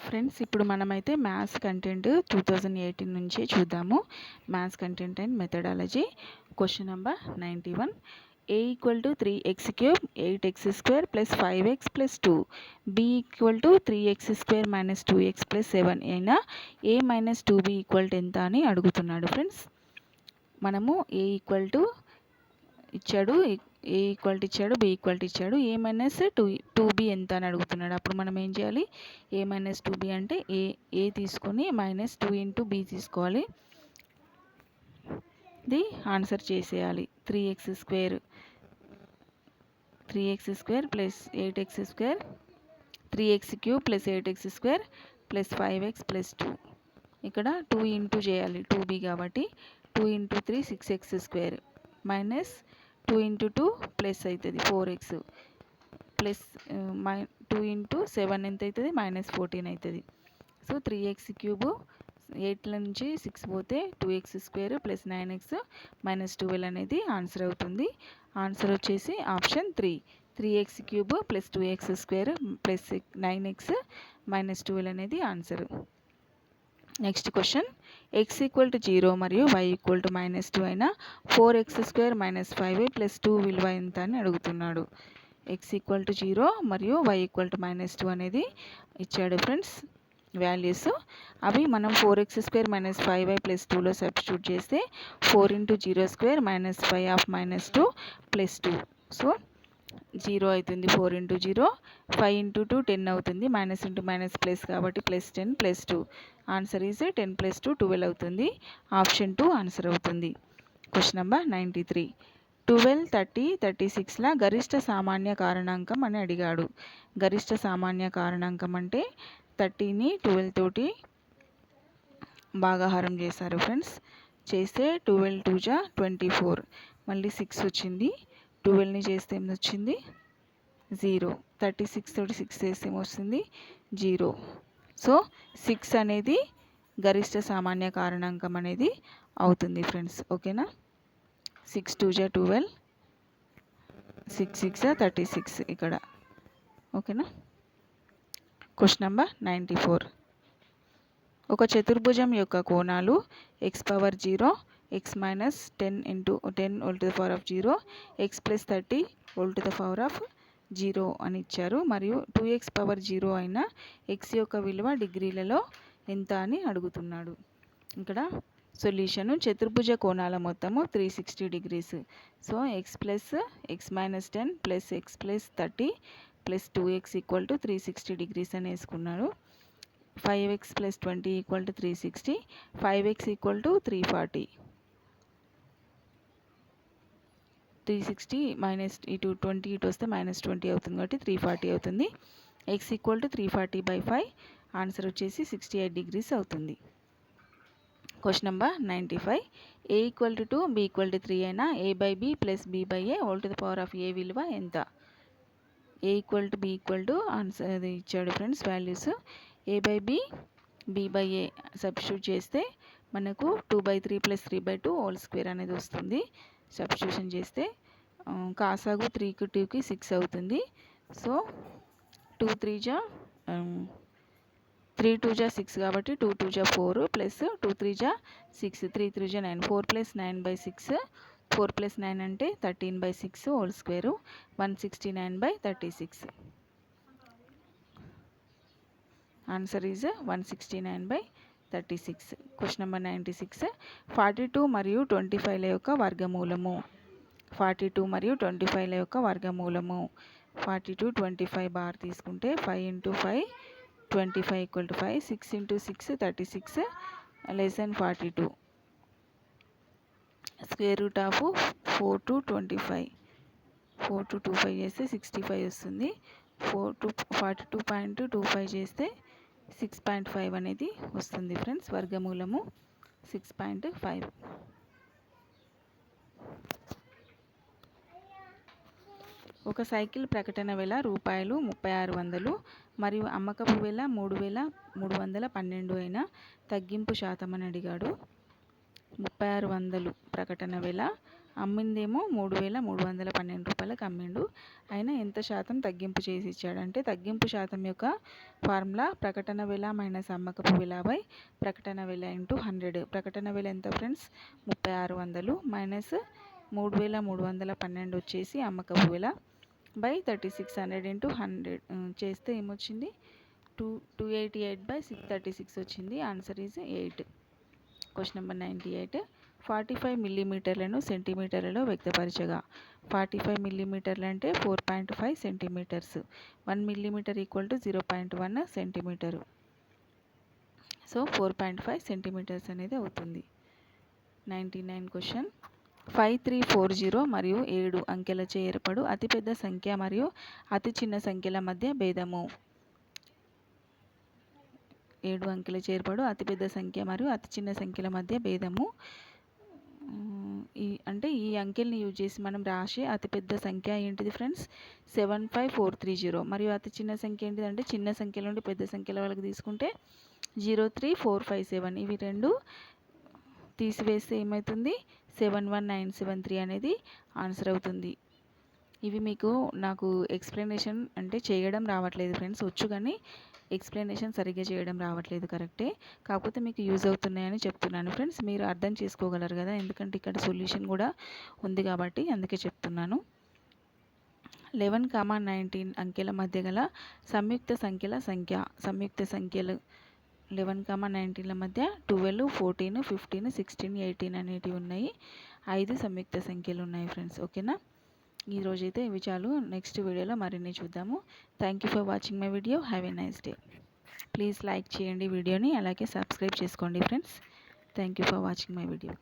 Friends, ఇప్పుడు మనమైతే maths content 2018 నుంచి చూద్దాము. Maths content and methodology. Question number 91. a equal to 3x³ 8x² plus 5x plus 2, b equal to 3x² minus 2x plus 7 అయినా a minus 2b equal to ఎంత అని అడుగుతున్నాడు. Friends, మనము a equal to ఇచ్చాడు, ఏ equal to ఇచ్చాడు, B equal to ఇచ్చాడు, ఏ minus 2b ఎంత అని అడుగుతున్నాడు. అప్పుడు మనం ఏం చేయాలి? ఏ మైనస్ 2b అంటే ఏ తీసుకొని మైనస్ 2 ఇంటూ బి తీసుకోవాలి. ఇది ఆన్సర్ చేసేయాలి. 3x² plus 8x² 3x³ plus 8x² plus 5x plus 2. ఇక్కడ 2 ఇంటూ చేయాలి, 2b కాబట్టి 2 into 3 6x² minus 2 into 2 plus అవుతుంది 4x ప్లస్ 2 ఇంటూ 7 ఎంత అవుతుంది? మైనస్ 14 అవుతుంది. సో 3x³ 8 నుంచి 6 పోతే 2x² ప్లస్ 9x మైనస్ 12 అనేది ఆన్సర్ అవుతుంది. ఆన్సర్ వచ్చేసి option 3. 3x³ plus 2x² plus 9x minus 12 అనేది answer. Next question. x equal to 0 మరియు y ఈక్వల్ టు మైనస్ 2 అయినా 4x² మైనస్ 5 ప్లస్ 2 విలువ ఎంత అని అడుగుతున్నాడు. x ఈక్వల్ టు 0 మరియు y ఈక్వల్ టు మైనస్ 2 అనేది ఇచ్చాడు. ఫ్రెండ్స్, వాల్యూస్ అవి మనం 4x² మైనస్ 5y ప్లస్ 2లో సబ్స్టిట్యూట్ చేస్తే 4 into 0² minus 5 of minus 2 plus 2. So 0 అవుతుంది. 4 ఇంటూ 0 5 ఇంటూ 2 10 అవుతుంది. మైనస్ ఇంటూ మైనస్ ప్లస్ కాబట్టి plus 10 plus 2. Answer is 10 plus 2 12 అవుతుంది. ఆప్షన్ 2 ఆన్సర్ అవుతుంది. Question number 93. 12, 30, 36ల గరిష్ట సామాన్య కారణాంకం అని అడిగాడు. గరిష్ట సామాన్య కారణాంకం అంటే 30ని 12 తోటి భాగాహారం చేశారు. ఫ్రెండ్స్, చేస్తే 12 2 జా 24, మళ్ళీ 6 వచ్చింది. 12ని చేస్తే ఏమి వచ్చింది? 0. 36 తోటి 6 చేస్తే ఏమొస్తుంది? 0. సో 6 అనేది గరిష్ట సామాన్య కారణాంకం అనేది అవుతుంది. ఫ్రెండ్స్, ఓకేనా? 6 2 జా 12, 6 6 జా 36 ఇక్కడ, ఓకేనా? Question number 94. ఒక చతుర్భుజం యొక్క కోణాలు x⁻0 x minus 10 into 10 whole to the power of 0 x plus 30 whole to the power of 0 అని ఇచ్చారు. మరియు 2x⁻0 అయిన x యొక్క విలువ డిగ్రీలలో ఎంత అని అడుగుతున్నాడు. ఇక్కడ సొల్యూషను. చతుర్భుజ కోణాల మొత్తము 360 degrees. So x plus x minus 10 plus x plus 30 plus 2x equal to 360 degrees అని వేసుకున్నాడు. 5x plus 20 equal to 360, 5x equal to 340. 360 minus ఇటు 20 ఇటు వస్తే మైనస్ 20 అవుతుంది కాబట్టి 340 అవుతుంది. x equal to 340/5. ఆన్సర్ వచ్చేసి 68 degrees అవుతుంది. Question number 95. a equal to 2 b equal to 3 అయినా a/b plus b/a whole to the power of a విలువ ఎంత? a equal to b equal to answer అది ఇచ్చాడు. Friends, values a/b b/a substitute చేస్తే మనకు 2/3 plus 3/2 whole square అనేది వస్తుంది. Substitution చేస్తే కాసాగు 3కి 2కి 6 అవుతుంది. సో 2 3 జా 3 2 జా 6 కాబట్టి 2 2 జా 4 ప్లస్ 2 3 జా 6 3 3 జా 9 4 ప్లస్ 9/6 4 ప్లస్ 9 అంటే 13/6 whole square 169/36. Answer is 169/36. Question number 96. 42 మరియు 25ల యొక్క వర్గమూలము. 42 మరియు 25ల యొక్క వర్గమూలము. 42 25 బార్ తీసుకుంటే 5 into 5 25 equal to 5. 6 into 6 36 less than 42. Square root of 4 to 25. 4 to 25 చేస్తే 65 వస్తుంది. 4 to 42.25 చేస్తే 6.5 అనేది వస్తుంది. ఫ్రెండ్స్, వర్గమూలము 6.5. ఒక సైకిల్ ప్రకటన వెల రూపాయలు 3600 మరియు అమ్మకపు వెల 3312 అయినా తగ్గింపు శాతం అని అడిగాడు. 3600 ప్రకటన వెల అమ్మిందేమో 3,312 రూపాయలకు అమ్మిండు. అయినా ఎంత శాతం తగ్గింపు చేసి ఇచ్చాడంటే, తగ్గింపు శాతం యొక్క ఫార్ములా ప్రకటన వెల మైనస్ అమ్మకపు వెల బై ప్రకటన వెల ఇంటూ 100. ప్రకటన వెల ఎంత ఫ్రెండ్స్? 3600 మైనస్ 3,312 వచ్చేసి అమ్మకపు వెల బై 3600 ఇంటూ 100 చేస్తే ఏమొచ్చింది? 288/636 వచ్చింది. Answer is 8. Question number 98. 45 మిల్లీమీటర్లను సెంటీమీటర్లలో వ్యక్తపరచగా 45 మిల్లీమీటర్లు అంటే 4.5 centimetres. 1 millimetre equal to 0.1 centimetre. So 4.5 centimetres అనేది అవుతుంది. 99 క్వశ్చన్. 5340 మరియు 7 అంకెలచే ఏర్పడు అతిపెద్ద సంఖ్య మరియు అతి చిన్న సంఖ్యల మధ్య భేదము. 7 అంకెలచే ఏర్పడు అతిపెద్ద సంఖ్య మరియు అతి చిన్న సంఖ్యల మధ్య భేదము. ఈ అంకెల్ని యూజ్ చేసి మనం రాసే అతిపెద్ద సంఖ్య ఏంటిది ఫ్రెండ్స్? 75430. మరియు అతి చిన్న సంఖ్య ఏంటిదంటే, చిన్న సంఖ్యల నుండి పెద్ద సంఖ్యల వరకు తీసుకుంటే 03457. ఇవి రెండు తీసివేస్తే ఏమవుతుంది? 71973 అనేది ఆన్సర్ అవుతుంది. ఇవి మీకు నాకు ఎక్స్ప్లెనేషన్ అంటే చేయడం రావట్లేదు ఫ్రెండ్స్. వచ్చు కానీ ఎక్స్ప్లెనేషన్ సరిగ్గా చేయడం రావట్లేదు, కరెక్టే. కాకపోతే మీకు యూజ్ అవుతున్నాయని చెప్తున్నాను ఫ్రెండ్స్. మీరు అర్థం చేసుకోగలరు కదా, ఎందుకంటే ఇక్కడ సొల్యూషన్ కూడా ఉంది కాబట్టి అందుకే చెప్తున్నాను. 11,19 అంకెల మధ్య గల సంయుక్త సంఖ్యల సంఖ్య. సంయుక్త సంఖ్యలు 11,19ల మధ్య 12, 14, 15, 16, 18 అనేటివి ఉన్నాయి. 5 సంయుక్త సంఖ్యలు ఉన్నాయి ఫ్రెండ్స్. ఓకేనా? ఈరోజైతే ఇవి చాలు. నెక్స్ట్ వీడియోలో మరిన్ని చూద్దాము. Thank you for watching my video. Have a nice day. Please like చేయండి వీడియోని, అలాగే సబ్స్క్రైబ్ చేసుకోండి friends. Thank you for watching my video.